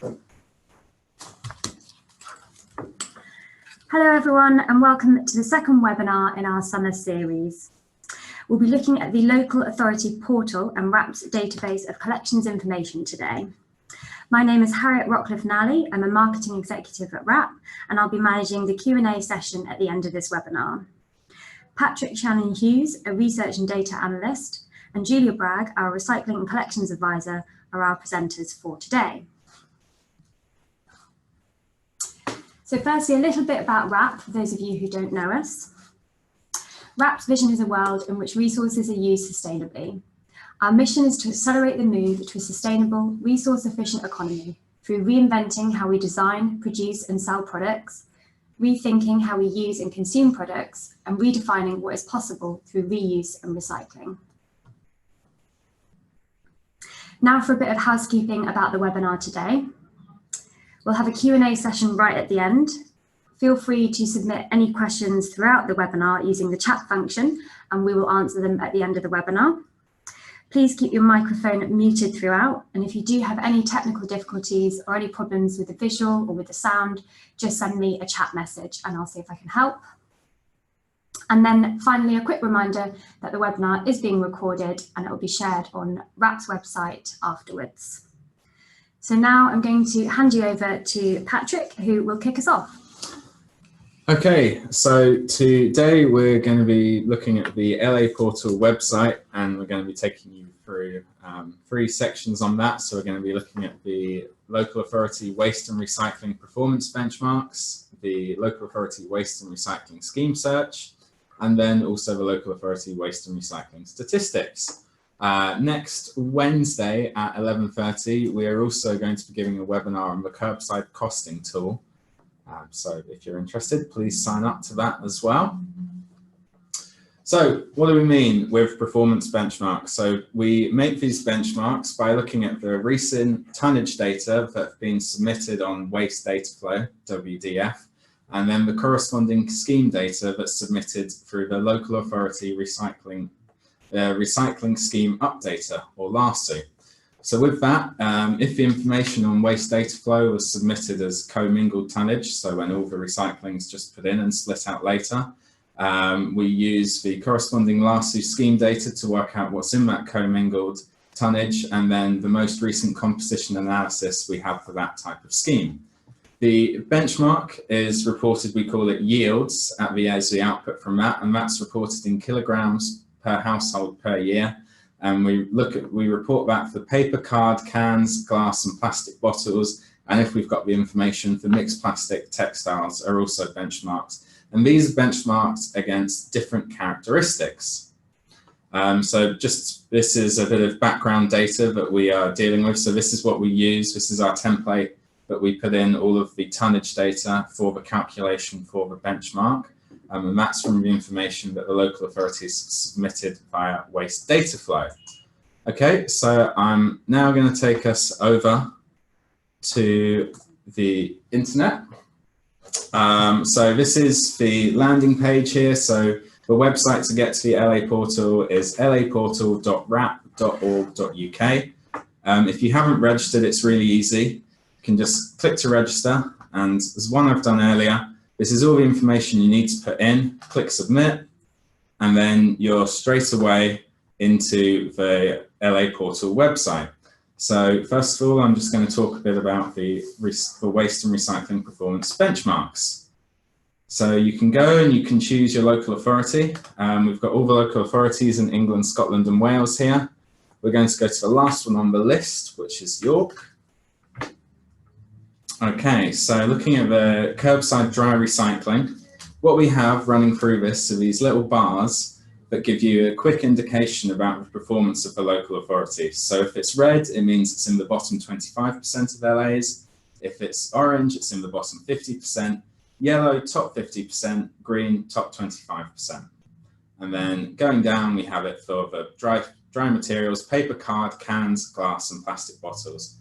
Hello everyone, and welcome to the second webinar in our summer series. We'll be looking at the Local Authority Portal and RAP's database of collections information today. My name is Harriet Rockcliffe-Nally. I'm a marketing executive at RAP, and I'll be managing the Q&A session at the end of this webinar. Patrick Shannon-Hughes, a research and data analyst, and Julia Bragg, our recycling and collections advisor, are our presenters for today. So firstly, a little bit about RAP, for those of you who don't know us. RAP's vision is a world in which resources are used sustainably. Our mission is to accelerate the move to a sustainable, resource-efficient economy through reinventing how we design, produce, and sell products, rethinking how we use and consume products, and redefining what is possible through reuse and recycling. Now for a bit of housekeeping about the webinar today. We'll have a Q&A session right at the end. Feel free to submit any questions throughout the webinar using the chat function, and we will answer them at the end of the webinar. Please keep your microphone muted throughout, and if you do have any technical difficulties or any problems with the visual or with the sound, just send me a chat message and I'll see if I can help. And then finally, a quick reminder that the webinar is being recorded and it will be shared on RAP's website afterwards. So now I'm going to hand you over to Patrick, who will kick us off. Okay, so today we're going to be looking at the LA Portal website, and we're going to be taking you through 3 sections on that. So we're going to be looking at the Local Authority Waste and Recycling Performance Benchmarks, the Local Authority Waste and Recycling Scheme Search, and then also the Local Authority Waste and Recycling Statistics. Next Wednesday at 11:30, we are also going to be giving a webinar on the Curbside Costing tool. So if you're interested, please sign up to that as well. So what do we mean with performance benchmarks? So we make these benchmarks by looking at the recent tonnage data that have been submitted on Waste Data Flow, WDF, and then the corresponding scheme data that's submitted through the Local Authority Recycling Scheme Updater, or LASU. So with that, if the information on waste data flow was submitted as commingled tonnage, so when all the recycling is just put in and split out later, we use the corresponding LASU scheme data to work out what's in that commingled tonnage, and then the most recent composition analysis we have for that type of scheme. The benchmark is reported, we call it yields as the output from that, and that's reported in kilograms per household per year. And we report that for paper, card, cans, glass and plastic bottles. And if we've got the information for mixed plastic, textiles are also benchmarked. And these are benchmarked against different characteristics. So this is a bit of background data that we are dealing with. So this is what we use. This is our template that we put in all of the tonnage data for the calculation for the benchmark. And that's from the information that the local authorities submitted via Waste Data Flow. Okay, so I'm now going to take us over to the internet. So this is the landing page here. So the website to get to the LA Portal is laportal.rap.org.uk. If you haven't registered, it's really easy. You can just click to register, and there's one I've done earlier. This is all the information you need to put in, click submit, and then you're straight away into the LA Portal website. So first of all, I'm just going to talk a bit about the waste and recycling performance benchmarks. So you can go and you can choose your local authority. We've got all the local authorities in England, Scotland and Wales here. We're going to go to the last one on the list, which is York. Okay, so looking at the Curbside Dry Recycling, what we have running through this are these little bars that give you a quick indication about the performance of the local authority. So if it's red, it means it's in the bottom 25% of LAs. If it's orange, it's in the bottom 50%. Yellow, top 50%. Green, top 25%. And then going down, we have it for the dry materials, paper, card, cans, glass, and plastic bottles.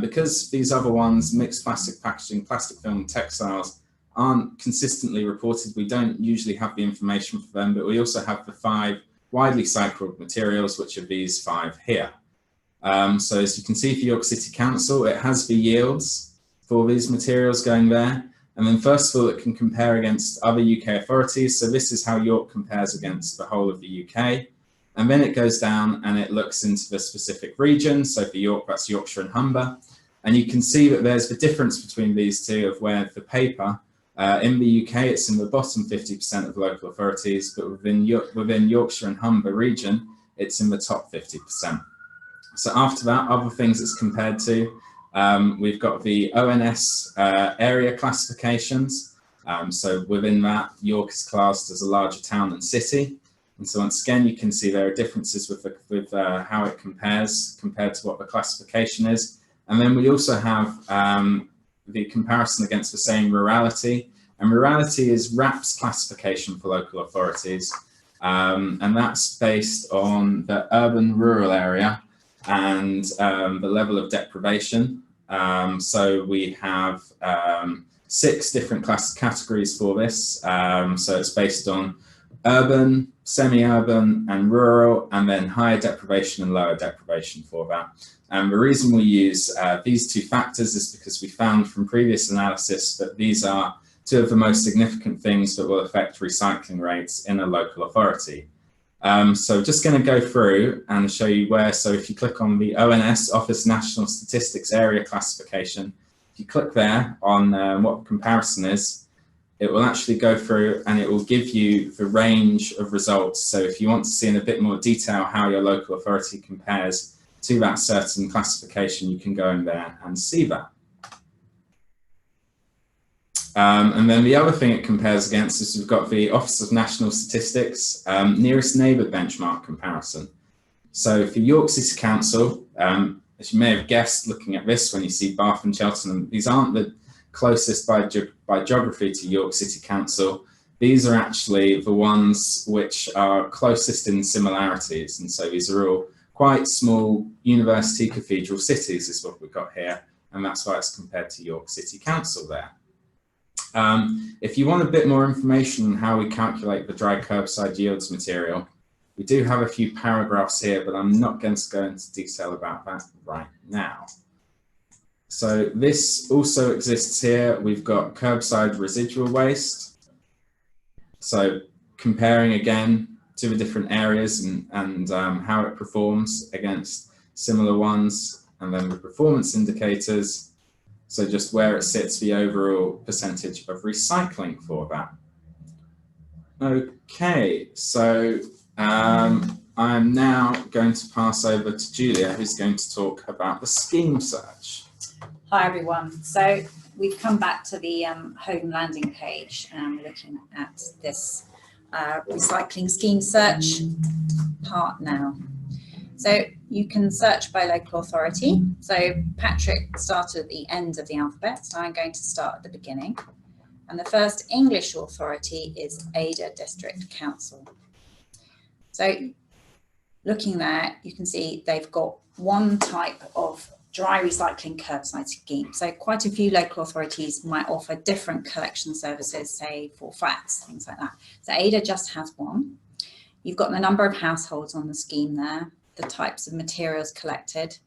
Because these other ones, mixed plastic packaging, plastic film, textiles, aren't consistently reported, we don't usually have the information for them, but we also have the 5 widely cycled materials, which are these 5 here. So as you can see for York City Council, it has the yields for these materials going there. And then first of all, it can compare against other UK authorities. So this is how York compares against the whole of the UK. And then it goes down and it looks into the specific region. So for York, that's Yorkshire and Humber. And you can see that there's the difference between these two of where the paper, in the UK, it's in the bottom 50% of local authorities, but within Yorkshire and Humber region, it's in the top 50%. So after that, other things it's compared to, we've got the ONS area classifications. So within that, York is classed as a larger town than city. And so once again, you can see there are differences with how it compared to what the classification is. And then we also have the comparison against the same rurality. And rurality is RAP's classification for local authorities. And that's based on the urban-rural area and the level of deprivation. So we have 6 different categories for this. So it's based on urban, semi-urban and rural, and then higher deprivation and lower deprivation for that. And the reason we use these 2 factors is because we found from previous analysis that these are 2 of the most significant things that will affect recycling rates in a local authority. So just going to go through and show you where. So if you click on the ONS, Office National Statistics Area Classification, if you click there on what the comparison is, it will actually go through and it will give you the range of results. So if you want to see in a bit more detail how your local authority compares to that certain classification, you can go in there and see that. And then the other thing it compares against is we've got the Office of National Statistics nearest neighbour benchmark comparison. So for York City Council, as you may have guessed looking at this, when you see Bath and Cheltenham, these aren't the closest by geography to York City Council. These are actually the ones which are closest in similarities. And so these are all quite small university cathedral cities is what we've got here. And that's why it's compared to York City Council there. If you want a bit more information on how we calculate the dry curbside yields material, we do have a few paragraphs here, but I'm not going to go into detail about that right now. So this also exists here. We've got curbside residual waste. So comparing again to the different areas and how it performs against similar ones, and then the performance indicators. So just where it sits, the overall percentage of recycling for that. Okay, so I'm now going to pass over to Julia, who's going to talk about the scheme search. Hi everyone. So we've come back to the home landing page and we're looking at this recycling scheme search part now. So you can search by local authority. So Patrick started at the end of the alphabet, so I'm going to start at the beginning. And the first English authority is Ada District Council. So looking there, you can see they've got one type of dry recycling curbside scheme. So quite a few local authorities might offer different collection services, say for flats, things like that. So Ada just has one. You've got the number of households on the scheme there, the types of materials collected.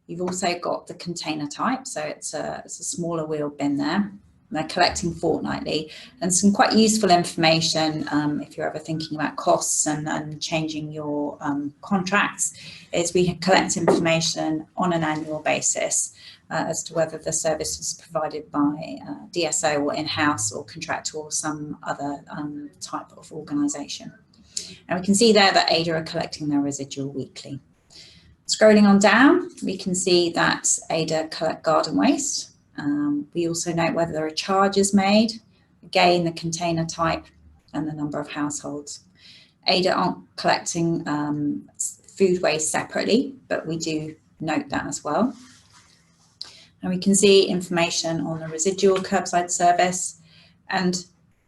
You've also got the container type, so it's a smaller wheel bin there. They're collecting fortnightly, and some quite useful information if you're ever thinking about costs and changing your contracts, is we collect information on an annual basis as to whether the service is provided by DSO or in-house or contractor or some other type of organisation. And we can see there that Ada are collecting their residual weekly. Scrolling on down, we can see that Ada collect garden waste. We also note whether there are charges made, again the container type and the number of households. Ada aren't collecting food waste separately, but we do note that as well. And we can see information on the residual curbside service, and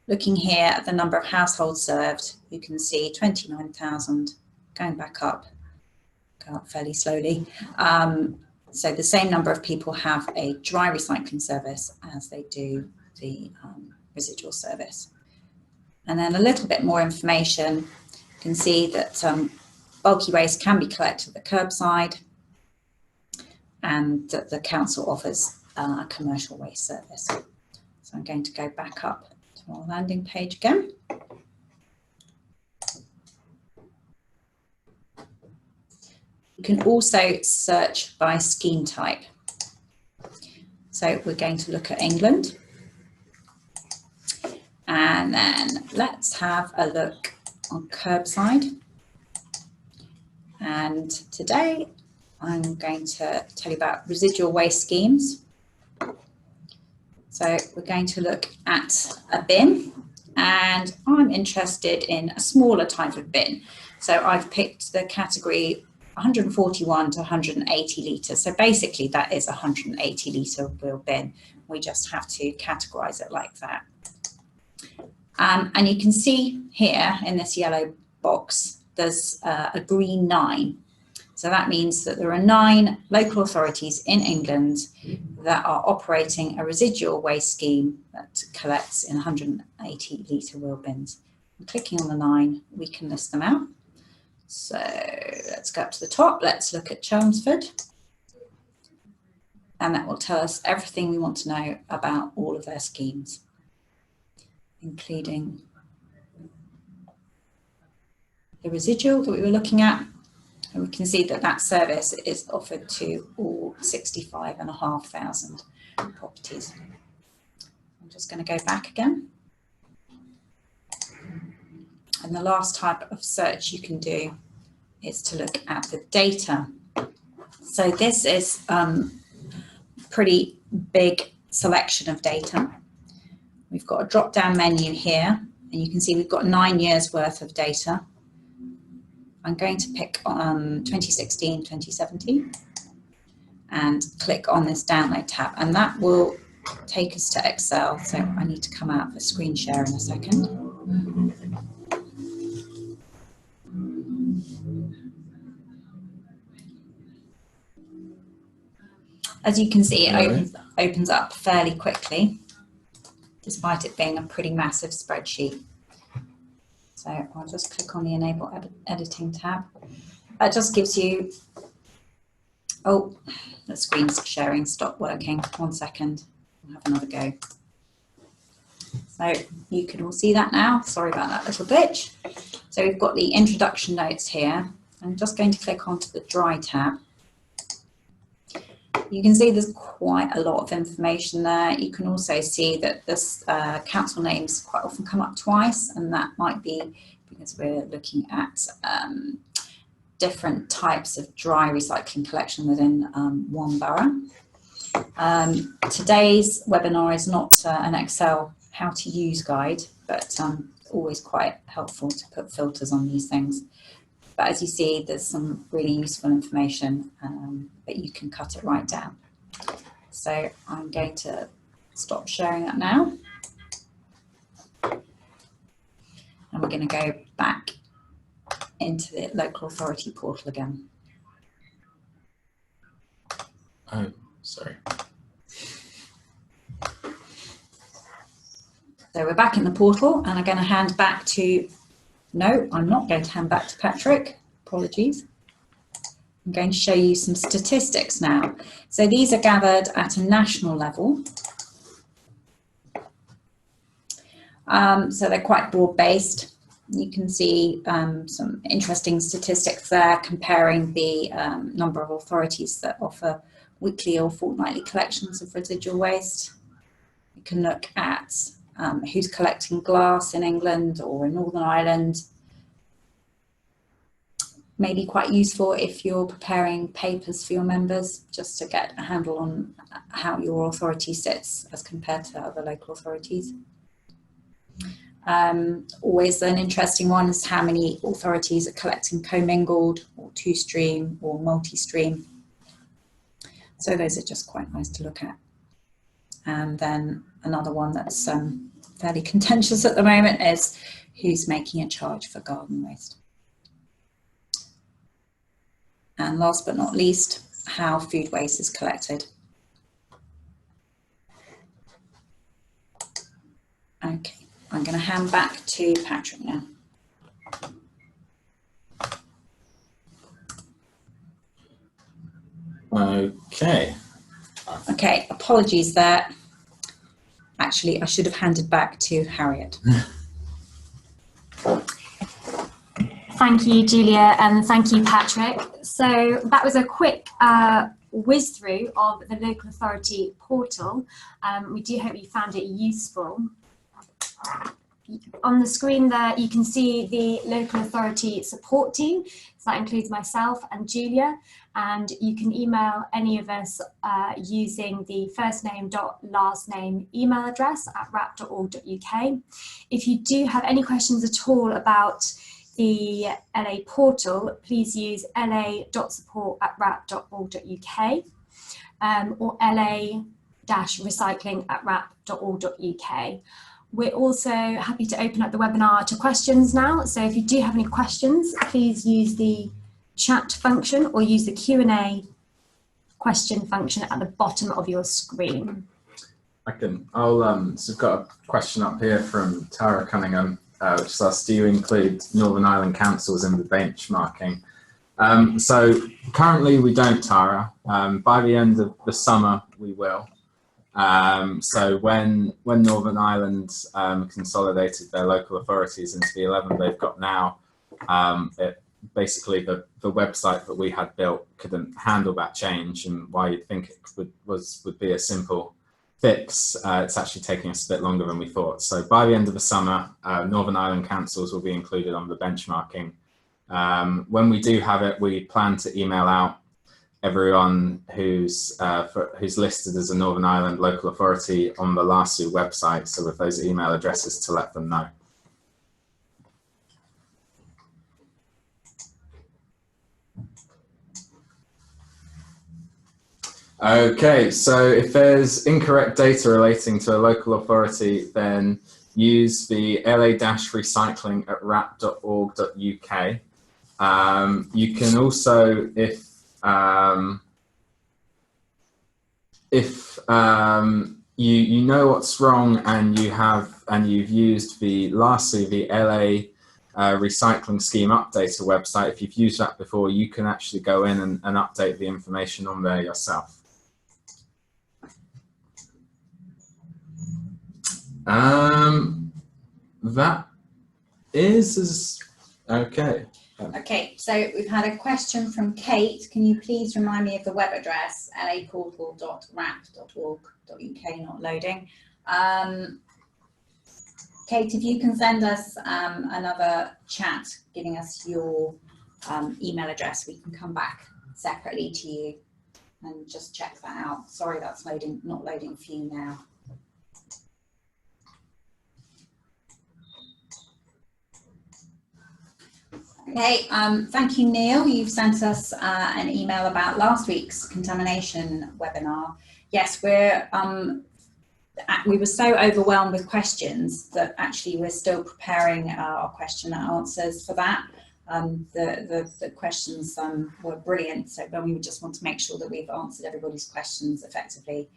looking here at the number of households served, you can see 29,000 going back up, go up fairly slowly. So the same number of people have a dry recycling service as they do the residual service. And then a little bit more information, you can see that bulky waste can be collected at the curbside. and that the council offers a commercial waste service. So I'm going to go back up to our landing page again. You can also search by scheme type. So we're going to look at England. And then let's have a look on Curbside. And today I'm going to tell you about residual waste schemes. So we're going to look at a bin, and I'm interested in a smaller type of bin. So I've picked the category 141 to 180 litres. So basically that is a 180 litre wheel bin. We just have to categorise it like that. And you can see here in this yellow box, there's a green 9. So that means that there are 9 local authorities in England that are operating a residual waste scheme that collects in 180 litre wheel bins. And clicking on the 9, we can list them out. So let's go up to the top. Let's look at Chelmsford. And that will tell us everything we want to know about all of their schemes, including the residual that we were looking at. And we can see that that service is offered to all 65,500 properties. I'm just going to go back again. And the last type of search you can do is to look at the data. So this is pretty big selection of data. We've got a drop-down menu here, and you can see we've got 9 years worth of data. I'm going to pick on 2016, 2017 and click on this download tab, and that will take us to Excel. So I need to come out of the screen share in a second. As you can see, it opens up fairly quickly, despite it being a pretty massive spreadsheet. So I'll just click on the Enable Editing tab. That just gives you, oh, the screen's sharing stopped working. 1 second, I'll have another go. So you can all see that now. Sorry about that little glitch. So we've got the introduction notes here. I'm just going to click onto the Dry tab. You can see there's quite a lot of information there. You can also see that this council names quite often come up twice, and that might be because we're looking at different types of dry recycling collection within one borough. Today's webinar is not an Excel how to use guide, but always quite helpful to put filters on these things. But as you see, there's some really useful information, but you can cut it right down. So I'm going to stop sharing that now. And we're going to go back into the local authority portal again. Oh, sorry. So we're back in the portal, and I'm going to hand back to, no, I'm not going to hand back to Patrick. Apologies. I'm going to show you some statistics now. So these are gathered at a national level. So they're quite broad-based. You can see some interesting statistics there comparing the number of authorities that offer weekly or fortnightly collections of residual waste. You can look at who's collecting glass in England or in Northern Ireland. Maybe quite useful if you're preparing papers for your members, just to get a handle on how your authority sits as compared to other local authorities. Always an interesting one is how many authorities are collecting commingled or two-stream or multi-stream. So those are just quite nice to look at. And then another one that's fairly contentious at the moment is who's making a charge for garden waste. And last but not least, how food waste is collected. Okay, I'm going to hand back to Patrick now. Okay. Okay, apologies there. Actually, I should have handed back to Harriet. Thank you, Julia, and thank you, Patrick. So that was a quick whiz through of the local authority portal. We do hope you found it useful. On the screen there, you can see the local authority support team. So that includes myself and Julia, and you can email any of us using the firstname.lastname email address at rap.org.uk. If you do have any questions at all about the LA portal, please use la.support@rap.org.uk or la-recycling@rap.org.uk. We're also happy to open up the webinar to questions now. So if you do have any questions, please use the chat function or use the Q&A question function at the bottom of your screen. So we've got a question up here from Tara Cunningham, which says, do you include Northern Ireland councils in the benchmarking? So currently we don't, Tara. By the end of the summer, we will. So when Northern Ireland consolidated their local authorities into the 11 they've got now, basically the website that we had built couldn't handle that change, and why you'd think it would be a simple fix, it's actually taking us a bit longer than we thought. So by the end of the summer, Northern Ireland councils will be included on the benchmarking. When we do have it, we plan to email out everyone who's listed as a Northern Ireland local authority on the LASU website, so with those email addresses to let them know. Okay, so if there's incorrect data relating to a local authority, then use the la-recycling@rap.org.uk. You can also, if you know what's wrong and you've used the LASU, the LA recycling scheme updater website, if you've used that before, you can actually go in and update the information on there yourself. That is okay. Okay, so we've had a question from Kate. Can you please remind me of the web address, laportal.rap.org.uk, not loading. Kate, if you can send us another chat giving us your email address, we can come back separately to you and just check that out. Sorry, that's not loading for you now. Okay, thank you, Neil. You've sent us an email about last week's contamination webinar. Yes, we were so overwhelmed with questions that actually we're still preparing our question and answers for that. The questions were brilliant, so we just want to make sure that we've answered everybody's questions effectively.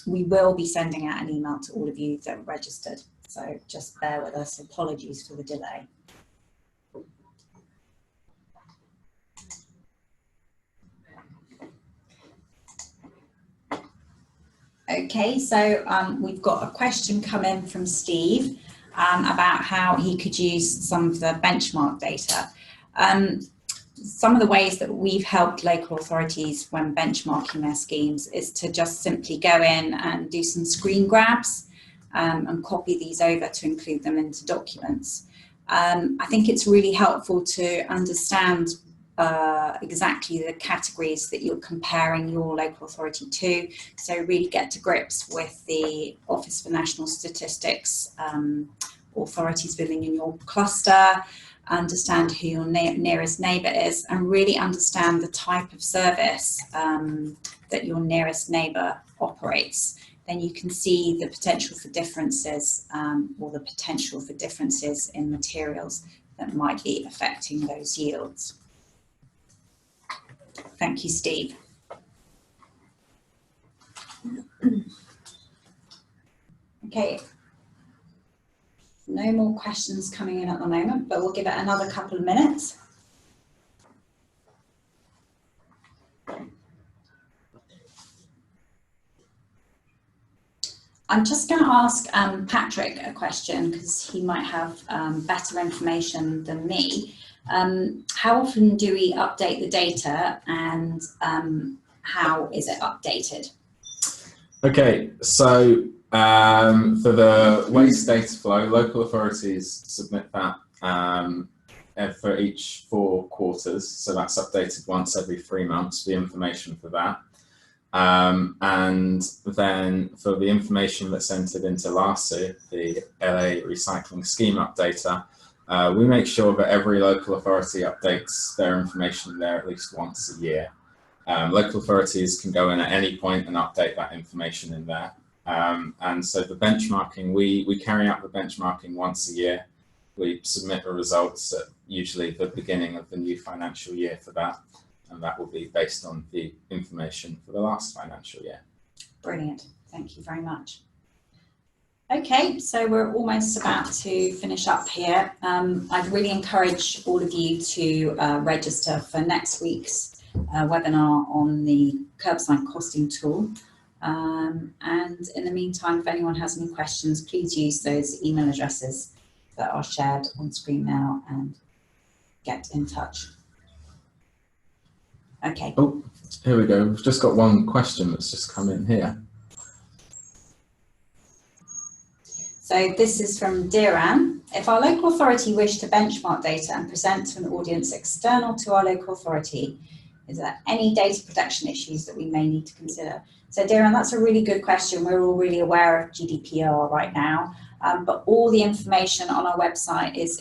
We will be sending out an email to all of you that are registered, so just bear with us. Apologies for the delay. Okay, so we've got a question come in from Steve about how he could use some of the benchmark data. Some of the ways that we've helped local authorities when benchmarking their schemes is to just simply go in and do some screen grabs and copy these over to include them into documents. I think it's really helpful to understand exactly the categories that you're comparing your local authority to, so really get to grips with the Office for National Statistics authorities within your cluster, understand who your nearest neighbour is, and really understand the type of service that your nearest neighbour operates. Then you can see the potential for differences or the potential for differences in materials that might be affecting those yields. Thank you, Steve. Okay, no more questions coming in at the moment, but we'll give it another couple of minutes. I'm just going to ask Patrick a question because he might have better information than me. How often do we update the data, and how is it updated? Okay, so for the waste data flow, local authorities submit that for each 4 quarters. So that's updated once every 3 months, the information for that. And then for the information that's entered into LASU, the LA Recycling Scheme Updater, we make sure that every local authority updates their information there at least once a year. Local authorities can go in at any point and update that information in there. And so the benchmarking, we carry out the benchmarking once a year. We submit the results at usually the beginning of the new financial year for that. And that will be based on the information for the last financial year. Brilliant. Thank you very much. Okay, so we're almost about to finish up here. I'd really encourage all of you to register for next week's webinar on the curbside costing tool. And in the meantime, if anyone has any questions, please use those email addresses that are shared on screen now and get in touch. Okay. Oh, here we go. We've just got one question that's just come in here. So this is from Diran. If our local authority wish to benchmark data and present to an audience external to our local authority, is there any data protection issues that we may need to consider? So Diran, that's a really good question. We're all really aware of GDPR right now, but all the information on our website is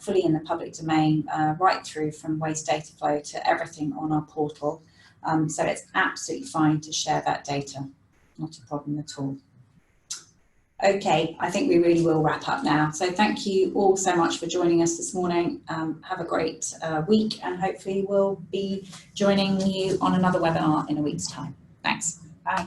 fully in the public domain, right through from waste data flow to everything on our portal. So it's absolutely fine to share that data, not a problem at all. Okay, I think we really will wrap up now. So thank you all so much for joining us this morning. Have a great week, and hopefully we'll be joining you on another webinar in a week's time. Thanks. Bye.